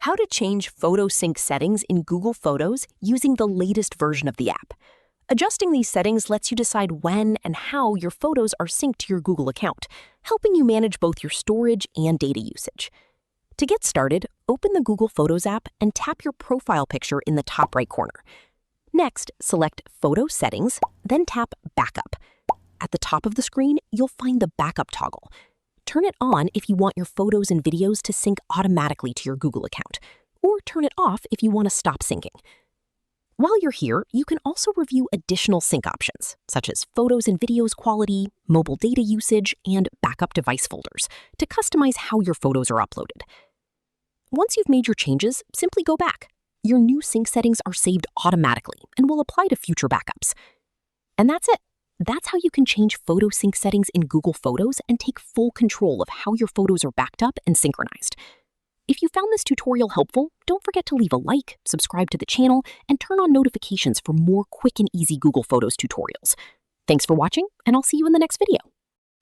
How to change photo sync settings in Google Photos using the latest version of the app. Adjusting these settings lets you decide when and how your photos are synced to your Google account, helping you manage both your storage and data usage. To get started, open the Google Photos app and tap your profile picture in the top right corner. Next, select Photo Settings, then tap Backup. At the top of the screen, you'll find the Backup toggle. Turn it on if you want your photos and videos to sync automatically to your Google account, or turn it off if you want to stop syncing. While you're here, you can also review additional sync options, such as photos and videos quality, mobile data usage, and backup device folders, to customize how your photos are uploaded. Once you've made your changes, simply go back. Your new sync settings are saved automatically and will apply to future backups. And that's it. That's how you can change photo sync settings in Google Photos and take full control of how your photos are backed up and synchronized. If you found this tutorial helpful, don't forget to leave a like, subscribe to the channel, and turn on notifications for more quick and easy Google Photos tutorials. Thanks for watching, and I'll see you in the next video.